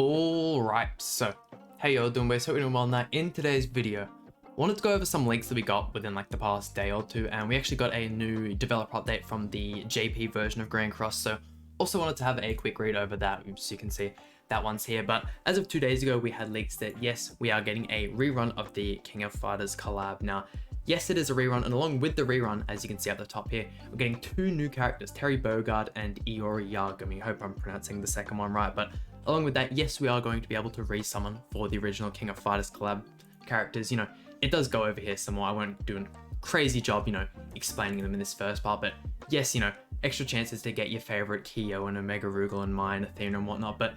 Alright, so how y'all doing, boys? Hope you're doing well. Now in today's video, I wanted to go over some leaks that we got within like the past day or two, and we actually got a new developer update from the JP version of Grand Cross, so also wanted to have a quick read over that, so you can see that one's here. But as of 2 days ago, we had leaks that yes, we are getting a rerun of the King of Fighters collab. Now yes, it is a rerun, and along with the rerun, as you can see at the top here, we're getting two new characters, Terry Bogard and IORI YAGAMI. I hope I'm pronouncing the second one right, but along with that, yes, we are going to be able to resummon for the original King of Fighters collab characters. You know, it does go over here some more. I won't do a crazy job, you know, explaining them in this first part, but yes, you know, extra chances to get your favorite Kyo and Omega Rugal and Mine, Athena and whatnot, but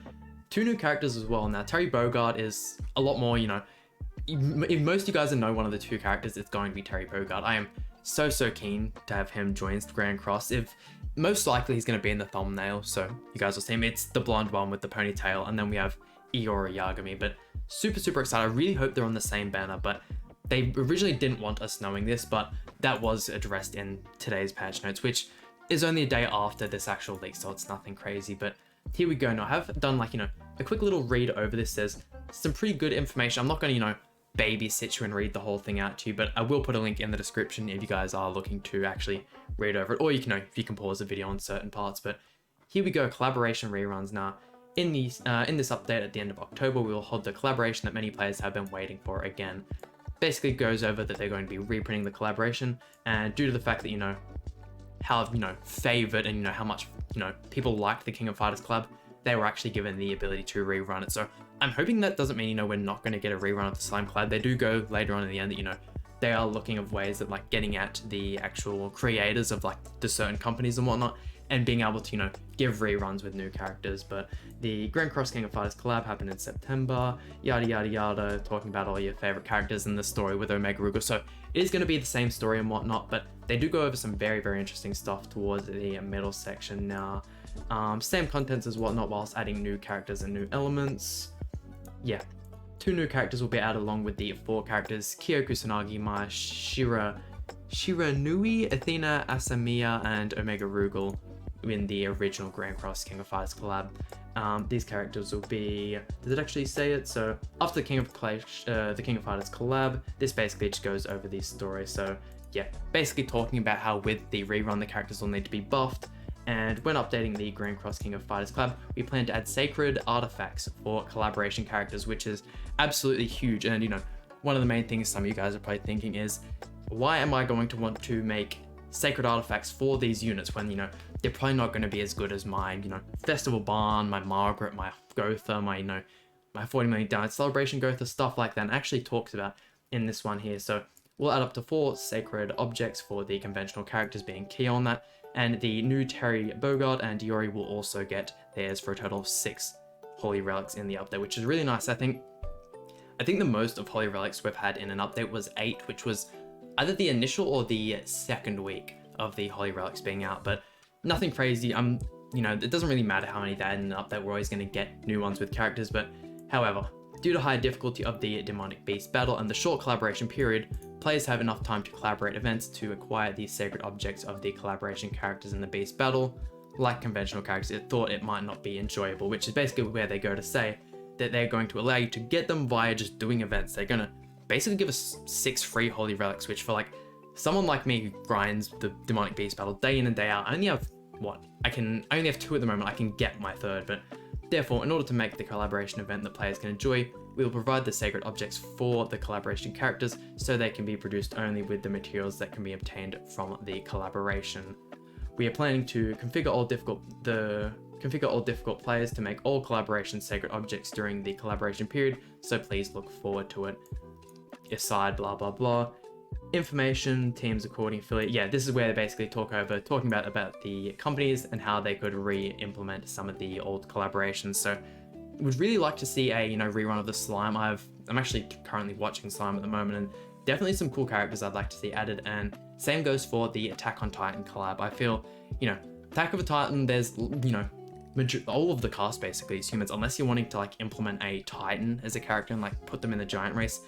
two new characters as well. Now, Terry Bogard is a lot more, you know, if most of you guys know one of the two characters, it's going to be Terry Bogard. I am so keen to have him join Grand Cross. If most likely he's going to be in the thumbnail, so you guys will see him. It's the blonde one with the ponytail, and then we have IORI YAGAMI, but super excited. I really hope they're on the same banner, but they originally didn't want us knowing this, but that was addressed in today's patch notes, which is only a day after this actual leak, so it's nothing crazy. But here we go. Now I have done like, you know, a quick little read over this. There's some pretty good information. I'm not going to, you know, babysit you and read the whole thing out to you, but I will put a link in the description if you guys are looking to actually read over it, or you can know if you can pause the video on certain parts. But here we go, collaboration reruns. Now in this update at the end of October, we will hold the collaboration that many players have been waiting for again. Basically goes over that they're going to be reprinting the collaboration, and due to the fact that, you know, how, you know, favored and, you know, how much, you know, people liked the King of Fighters collab, they were actually given the ability to rerun it. So I'm hoping that doesn't mean, you know, we're not going to get a rerun of the Slime collab. They do go later on in the end that, you know, they are looking of ways of like getting at the actual creators of like the certain companies and whatnot, and being able to, you know, give reruns with new characters. But the Grand Cross King of Fighters collab happened in September, yada yada, talking about all your favorite characters in the story with Omega Rugal. So it is going to be the same story and whatnot, but they do go over some very interesting stuff towards the middle section now. Same contents as whatnot, whilst adding new characters and new elements. Yeah, 2 new characters will be added along with the 4 characters, Kyo Kusanagi, Mai, Shiranui, Athena, Asamiya, and Omega Rugal in the original Grand Cross King of Fighters collab. These characters will be, does it actually say it? So after the King of Fighters collab, this basically just goes over the story. So yeah, basically talking about how with the rerun, the characters will need to be buffed. And when updating the Grand Cross King of Fighters collab, we plan to add sacred artifacts for collaboration characters, which is absolutely huge. And, you know, one of the main things some of you guys are probably thinking is, why am I going to want to make sacred artifacts for these units when, you know, they're probably not going to be as good as my, you know, Festival Barn, my Margaret, my Gotha, my, you know, my 40 million Diamond Celebration Gotha, stuff like that, and actually talks about in this one here. So we'll add up to 4 sacred objects for the conventional characters, being key on that. And the new Terry Bogard and IORI will also get theirs for a total of 6 Holy Relics in the update, which is really nice. I think the most of Holy Relics we've had in an update was 8, which was either the initial or the second week of the Holy Relics being out, but nothing crazy. You know, it doesn't really matter how many they add in an update. We're always going to get new ones with characters, but however, due to high difficulty of the Demonic Beast battle and the short collaboration period, players have enough time to collaborate events to acquire the sacred objects of the collaboration characters in the beast battle. Like conventional characters, it thought it might not be enjoyable, which is basically where they go to say that they're going to allow you to get them via just doing events. They're going to basically give us 6 free Holy Relics, which for like someone like me who grinds the Demonic Beast battle day in and day out, I only have, I only have 2 at the moment. I can get my 3rd, but therefore, in order to make the collaboration event that players can enjoy, we will provide the sacred objects for the collaboration characters so they can be produced only with the materials that can be obtained from the collaboration. We are planning to configure all difficult players to make all collaboration sacred objects during the collaboration period, so please look forward to it. Aside, blah blah blah. Information, teams, according affiliate. Yeah, this is where they basically talking about the companies and how they could re-implement some of the old collaborations. So would really like to see a, you know, rerun of the Slime. I'm actually currently watching Slime at the moment, and definitely some cool characters I'd like to see added. And same goes for the Attack on Titan collab. I feel, you know, Attack of a Titan, there's, you know, all of the cast basically is humans, unless you're wanting to like implement a Titan as a character and like put them in the giant race.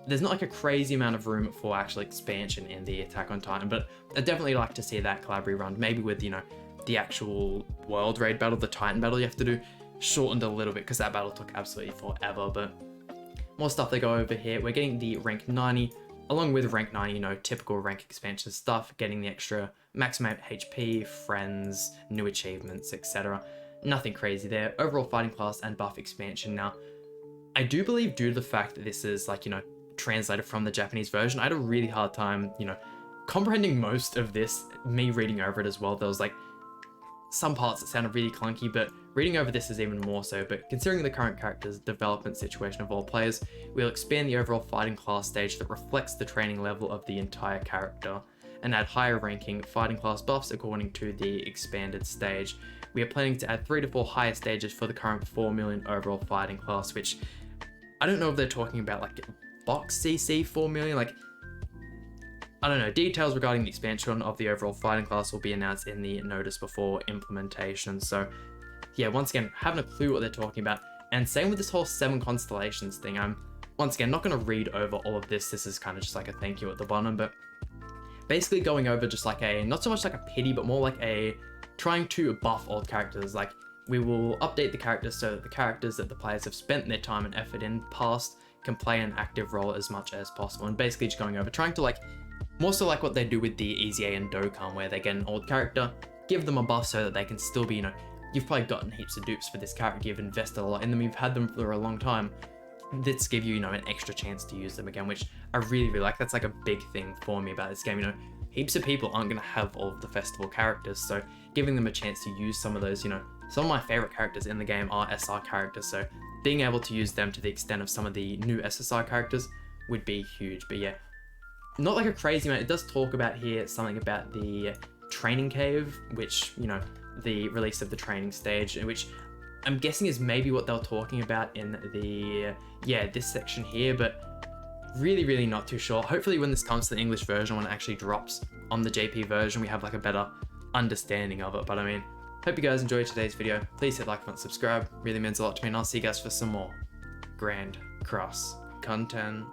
There's not like a crazy amount of room for actual expansion in the Attack on Titan, but I'd definitely like to see that collab rerun, maybe with, you know, the actual world raid battle, the Titan battle you have to do. shortened a little bit because that battle took absolutely forever, but more stuff they go over here. We're getting the rank 90, along with rank 90, you know, typical rank expansion stuff, getting the extra maximum HP, friends, new achievements, etc. Nothing crazy there. Overall fighting class and buff expansion. Now, I do believe due to the fact that this is like, you know, translated from the Japanese version, I had a really hard time, you know, comprehending most of this, me reading over it as well. There was like some parts that sounded really clunky, but reading over this is even more so. But considering the current character's development situation of all players, we'll expand the overall fighting class stage that reflects the training level of the entire character, and add higher ranking fighting class buffs according to the expanded stage. We are planning to add 3 to 4 higher stages for the current 4 million overall fighting class, which I don't know if they're talking about like box CC 4 million, like I don't know. Details regarding the expansion of the overall fighting class will be announced in the notice before implementation. So yeah, once again, having a clue what they're talking about. And same with this whole 7 constellations thing. I'm once again not going to read over all of this. This is kind of just like a thank you at the bottom, but basically going over just like a, not so much like a pity, but more like a trying to buff old characters. Like we will update the characters so that the characters that the players have spent their time and effort in past can play an active role as much as possible. And basically just going over, trying to like, more so like what they do with the Easy A and Dokkan, where they get an old character, give them a buff so that they can still be, you know, you've probably gotten heaps of dupes for this character, you've invested a lot in them, you've had them for a long time. Let's give you, you know, an extra chance to use them again, which I really, really like. That's like a big thing for me about this game. You know, heaps of people aren't going to have all of the festival characters, so giving them a chance to use some of those, you know, some of my favorite characters in the game are SR characters, so being able to use them to the extent of some of the new SSR characters would be huge. But yeah, not like a crazy amount. It does talk about here something about the training cave, which, you know, the release of the training stage, which I'm guessing is maybe what they were talking about in the, yeah, this section here, but really, really not too sure. Hopefully when this comes to the English version, when it actually drops on the JP version, we have like a better understanding of it. But I mean, hope you guys enjoyed today's video. Please hit like, comment, subscribe. Really means a lot to me, and I'll see you guys for some more Grand Cross content.